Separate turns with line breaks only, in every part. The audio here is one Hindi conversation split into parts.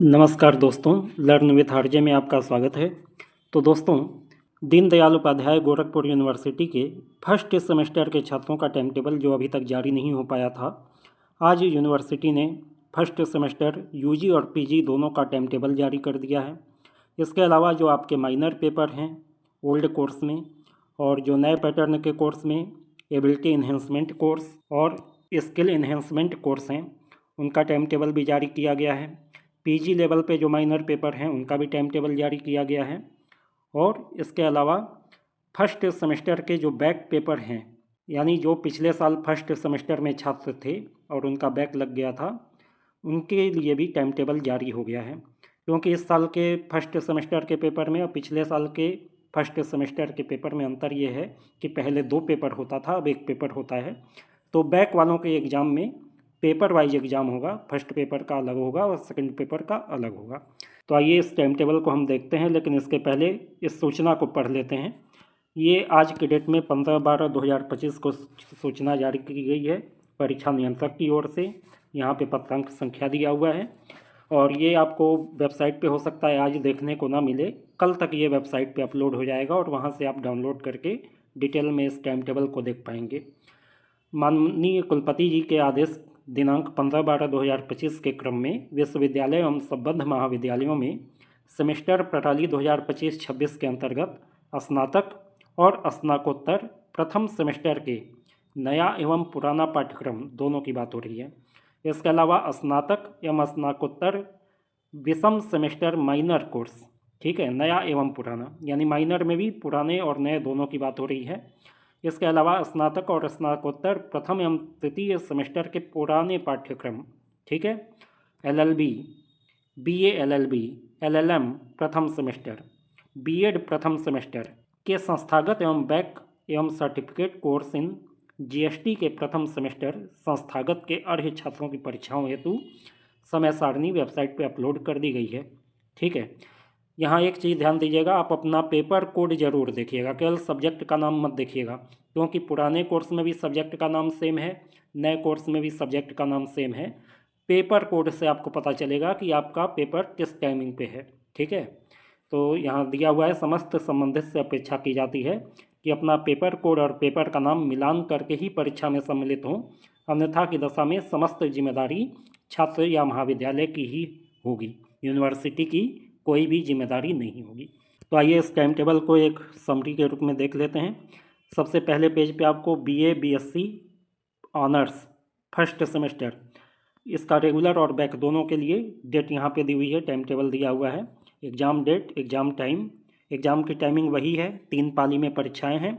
नमस्कार दोस्तों, लर्न विथ आरजे में आपका स्वागत है। तो दोस्तों, दीनदयाल उपाध्याय गोरखपुर यूनिवर्सिटी के फर्स्ट सेमेस्टर के छात्रों का टाइम टेबल जो अभी तक जारी नहीं हो पाया था, आज यूनिवर्सिटी ने फर्स्ट सेमेस्टर यूजी और पीजी दोनों का टाइम टेबल जारी कर दिया है। इसके अलावा जो आपके माइनर पेपर हैं ओल्ड कोर्स में और जो नए पैटर्न के कोर्स में एबिलिटी इन्हेंसमेंट कोर्स और स्किल इन्हेंसमेंट कोर्स हैं, उनका टाइम टेबल भी जारी किया गया है। पीजी लेवल पे जो माइनर पेपर हैं उनका भी टाइम टेबल जारी किया गया है। और इसके अलावा फर्स्ट सेमेस्टर के जो बैक पेपर हैं, यानी जो पिछले साल फर्स्ट सेमेस्टर में छात्र थे और उनका बैक लग गया था, उनके लिए भी टाइम टेबल जारी हो गया है। क्योंकि इस साल के फर्स्ट सेमेस्टर के पेपर में और पिछले साल के फर्स्ट सेमेस्टर के पेपर में अंतर ये है कि पहले 2 पेपर होता था, अब 1 पेपर होता है। तो बैक वालों के एग्ज़ाम में पेपर वाइज एग्ज़ाम होगा, फर्स्ट पेपर का अलग होगा और सेकंड पेपर का अलग होगा। तो आइए इस टाइम टेबल को हम देखते हैं, लेकिन इसके पहले इस सूचना को पढ़ लेते हैं। ये आज के डेट में 15/12/2025 को सूचना जारी की गई है परीक्षा नियंत्रक की ओर से। यहाँ पे पत्रांक संख्या दिया हुआ है और ये आपको वेबसाइट पे हो सकता है आज देखने को ना मिले, कल तक ये वेबसाइट पे अपलोड हो जाएगा और वहाँ से आप डाउनलोड करके डिटेल में इस टाइम टेबल को देख पाएंगे। माननीय कुलपति जी के आदेश दिनांक 15/12/2025 के क्रम में विश्वविद्यालय एवं संबद्ध महाविद्यालयों में सेमेस्टर प्रणाली 2025-26 के अंतर्गत स्नातक और स्नातकोत्तर प्रथम सेमेस्टर के नया एवं पुराना पाठ्यक्रम दोनों की बात हो रही है। इसके अलावा स्नातक एवं स्नातकोत्तर विषम सेमेस्टर माइनर कोर्स, ठीक है, नया एवं पुराना, यानी माइनर में भी पुराने और नए दोनों की बात हो रही है। इसके अलावा स्नातक और स्नातकोत्तर प्रथम एवं तृतीय सेमेस्टर के पुराने पाठ्यक्रम, ठीक है, LLB, BA LLB, LLM प्रथम सेमेस्टर, बीएड प्रथम सेमेस्टर के संस्थागत एवं बैक एवं सर्टिफिकेट कोर्स इन GST के प्रथम सेमेस्टर संस्थागत के अर्ह छात्रों की परीक्षाओं हेतु समय सारणी वेबसाइट पर अपलोड कर दी गई है। ठीक है, यहाँ एक चीज़ ध्यान दीजिएगा, आप अपना पेपर कोड जरूर देखिएगा, केवल सब्जेक्ट का नाम मत देखिएगा, क्योंकि पुराने कोर्स में भी सब्जेक्ट का नाम सेम है, नए कोर्स में भी सब्जेक्ट का नाम सेम है। पेपर कोड से आपको पता चलेगा कि आपका पेपर किस टाइमिंग पे है। ठीक है, तो यहाँ दिया हुआ है, समस्त संबंधित से अपेक्षा की जाती है कि अपना पेपर कोड और पेपर का नाम मिलान करके ही परीक्षा में सम्मिलित हों, अन्यथा की दशा में समस्त जिम्मेदारी छात्र या महाविद्यालय की ही होगी, यूनिवर्सिटी की कोई भी जिम्मेदारी नहीं होगी। तो आइए इस टाइम टेबल को एक समरी के रूप में देख लेते हैं। सबसे पहले पेज पे आपको BA BSc honours first semester, इसका रेगुलर और बैक दोनों के लिए डेट यहाँ पे दी हुई है, टाइम टेबल दिया हुआ है, exam date, exam time. Exam की टाइमिंग वही है, 3 पाली में परीक्षाएँ हैं,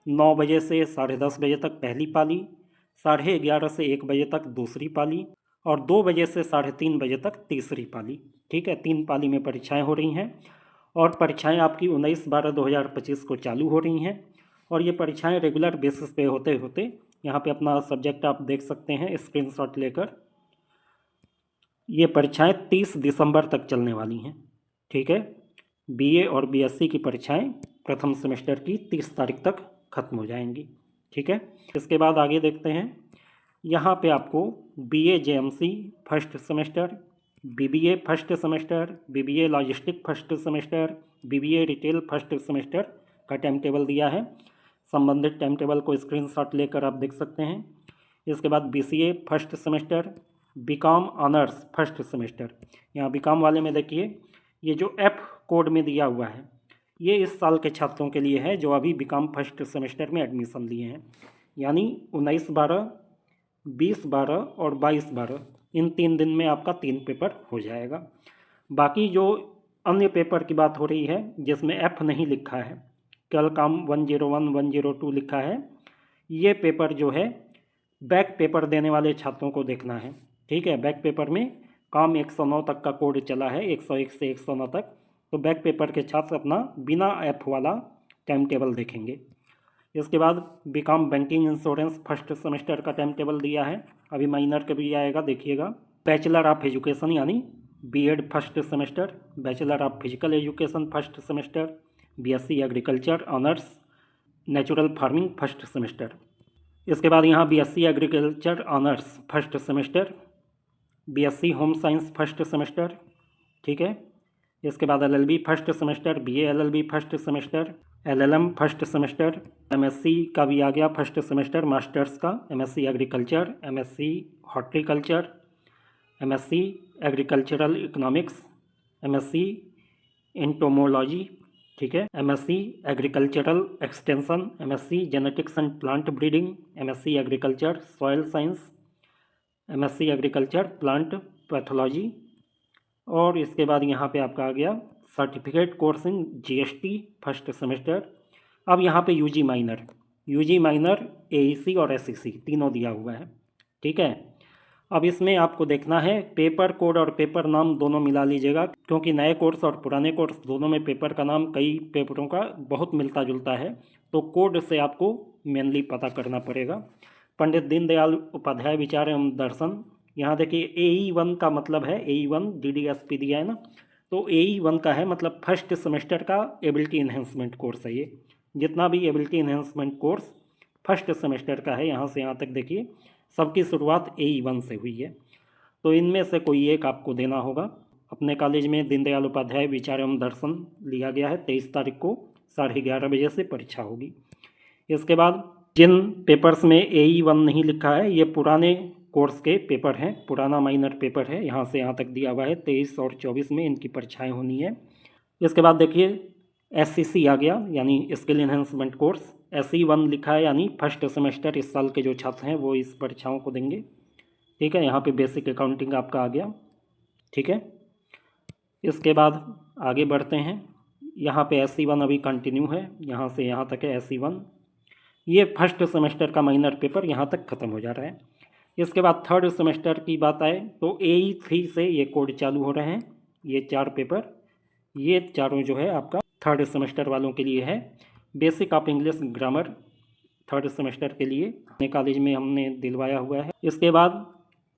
9 बजे से 10:30 बजे तक पहली पाली, 11:30 से 1 बजे तक दूसरी पाली और 2 बजे से 3:30 बजे तक तीसरी पाली। ठीक है, 3 पाली में परीक्षाएं हो रही हैं और परीक्षाएं आपकी 19/12/2025 को चालू हो रही हैं और ये परीक्षाएं रेगुलर बेसिस पे होते होते यहाँ पे अपना सब्जेक्ट आप देख सकते हैं स्क्रीनशॉट लेकर। ये परीक्षाएं 30 दिसंबर तक चलने वाली हैं। ठीक है, BA और BSc की परीक्षाएं प्रथम सेमेस्टर की 30 तारीख तक खत्म हो जाएंगी। ठीक है, इसके बाद आगे देखते हैं। यहाँ पे आपको BA JMC first semester, BBA first semester, BBA logistic first semester, BBA retail first semester का टाइम टेबल दिया है। संबंधित टाइम टेबल को स्क्रीनशॉट लेकर आप देख सकते हैं। इसके बाद BCA first semester, BCom honours first semester. यहाँ BCom वाले में देखिए, ये जो F कोड में दिया हुआ है ये इस साल के छात्रों के लिए है जो अभी BCom फर्स्ट सेमेस्टर में एडमिशन लिए हैं, यानी 19/12, 20/12 और 22/12 इन 3 दिन में आपका 3 पेपर हो जाएगा। बाकी जो अन्य पेपर की बात हो रही है जिसमें F नहीं लिखा है, केवल काम 101, 102 लिखा है, ये पेपर जो है बैक पेपर देने वाले छात्रों को देखना है। ठीक है, बैक पेपर में काम 109 तक का कोड चला है, 101 से 109 तक, तो बैक पेपर के छात्र अपना बिना F वाला टाइम टेबल देखेंगे। इसके बाद BCom banking insurance first semester का टाइम टेबल दिया है, अभी माइनर का भी आएगा, देखिएगा। बैचलर ऑफ एजुकेशन यानी BEd first semester, bachelor of physical education first semester, BSc agriculture honours natural farming first semester. इसके बाद यहाँ BSc agriculture honours first semester, BSc home science first semester, ठीक है। इसके बाद LLB first semester, BA LLB first semester, LLM first semester, MSc का भी आ गया फर्स्ट सेमेस्टर मास्टर्स का, MSc agriculture, MSc horticulture, MSc agricultural economics, MSc entomology, ठीक है, MSc agricultural extension, MSc genetics and plant breeding, MSc agriculture soil science, MSc agriculture plant pathology. और इसके बाद यहाँ पे आपका आ गया certificate course in GST first semester. अब यहाँ पे UG माइनर AEC और SEC तीनों दिया हुआ है, ठीक है। अब इसमें आपको देखना है पेपर कोड और पेपर नाम दोनों मिला लीजिएगा, क्योंकि नए कोर्स और पुराने कोर्स दोनों में पेपर का नाम कई पेपरों का बहुत मिलता जुलता है, तो कोड से आपको मेनली पता करना पड़ेगा। पंडित दीनदयाल उपाध्याय विचार एवं दर्शन, यहाँ देखिए AE1 का मतलब है, AE1 DDSP दिया है ना, तो AE1 का है मतलब फर्स्ट सेमेस्टर का एबिलिटी इन्हेंसमेंट कोर्स है। ये जितना भी ability enhancement course first semester का है, यहाँ से यहाँ तक देखिए सबकी शुरुआत AE1 से हुई है। तो इनमें से कोई एक आपको देना होगा। अपने कॉलेज में दीनदयाल उपाध्याय विचार एवं दर्शन लिया गया है, 23 तारीख को 11:30 बजे से परीक्षा होगी। इसके बाद जिन पेपर्स में AE1 नहीं लिखा है, ये पुराने कोर्स के पेपर हैं, पुराना माइनर पेपर है, यहाँ से यहाँ तक दिया हुआ है, 23 और 24 में इनकी परीक्षाएं होनी है। इसके बाद देखिए SCC आ गया, यानी स्किल इन्हेंसमेंट कोर्स, SE1 लिखा है, यानी फर्स्ट सेमेस्टर इस साल के जो छात्र हैं वो इस परीक्षाओं को देंगे, ठीक है। यहाँ पे बेसिक अकाउंटिंग आपका आ गया, ठीक है। इसके बाद आगे बढ़ते हैं, यहाँ पे SE1 अभी कंटिन्यू है, यहाँ से यहाँ तक है SE1। ये फर्स्ट सेमेस्टर का माइनर पेपर यहाँ तक ख़त्म हो जा रहा है। इसके बाद थर्ड सेमेस्टर की बात आए तो AE3 से ये कोड चालू हो रहे हैं, ये 4 पेपर, ये चारों जो है आपका थर्ड सेमेस्टर वालों के लिए है। Basic of English grammar third semester के लिए अपने कॉलेज में हमने दिलवाया हुआ है। इसके बाद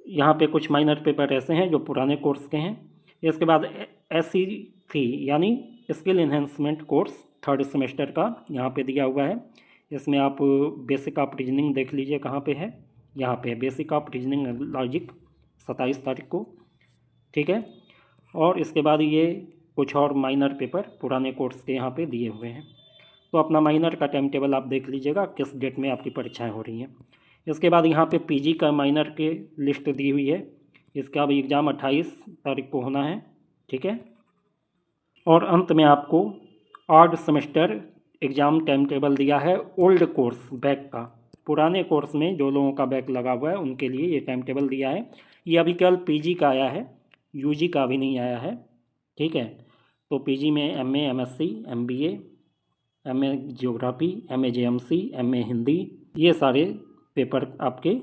यहाँ पे कुछ माइनर पेपर ऐसे हैं जो पुराने कोर्स के हैं। इसके बाद SE3 यानी skill enhancement course third semester का यहाँ पे दिया हुआ है। इसमें आप बेसिक ऑफ रीजनिंग देख लीजिए कहाँ पे है, यहाँ पे basic of reasoning and logic 27 तारीख को, ठीक है। और इसके बाद ये कुछ और माइनर पेपर पुराने कोर्स के यहाँ पे दिए हुए हैं। तो अपना माइनर का टाइम टेबल आप देख लीजिएगा किस डेट में आपकी परीक्षाएं हो रही हैं। इसके बाद यहाँ पे PG का माइनर के लिस्ट दी हुई है, इसका भी एग्ज़ाम 28 तारीख को होना है, ठीक है। और अंत में आपको odd semester exam time table दिया है ओल्ड कोर्स बैक का, पुराने कोर्स में जो लोगों का बैक लगा हुआ है उनके लिए ये टाइम टेबल दिया है। ये अभी केवल PG का आया है, UG का अभी नहीं आया है, ठीक है। तो PG में MA MSc MBA MA geography MA JMC MA Hindi, ये सारे पेपर आपके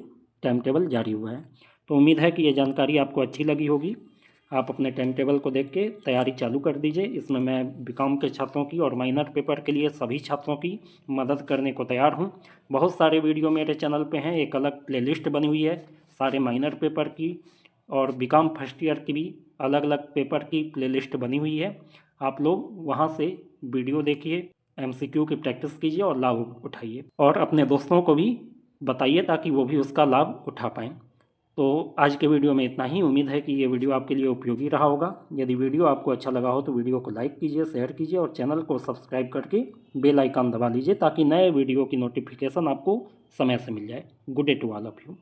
टाइम टेबल जारी हुआ है। तो उम्मीद है कि ये जानकारी आपको अच्छी लगी होगी। आप अपने टाइम टेबल को देख के तैयारी चालू कर दीजिए। इसमें मैं BCom के छात्रों की और माइनर पेपर के लिए सभी छात्रों की मदद करने को तैयार हूं। बहुत सारे वीडियो मेरे चैनल पे हैं, एक अलग प्लेलिस्ट बनी हुई है सारे माइनर पेपर की, और BCom फर्स्ट ईयर की भी अलग अलग पेपर की प्लेलिस्ट बनी हुई है। आप लोग वहां से वीडियो देखिए, MCQ की प्रैक्टिस कीजिए और लाभ उठाइए, और अपने दोस्तों को भी बताइए ताकि वो भी उसका लाभ उठा पाएँ। तो आज के वीडियो में इतना ही। उम्मीद है कि ये वीडियो आपके लिए उपयोगी रहा होगा। यदि वीडियो आपको अच्छा लगा हो तो वीडियो को लाइक कीजिए, शेयर कीजिए और चैनल को सब्सक्राइब करके बेल आइकन दबा लीजिए ताकि नए वीडियो की नोटिफिकेशन आपको समय से मिल जाए। Good day to all of you.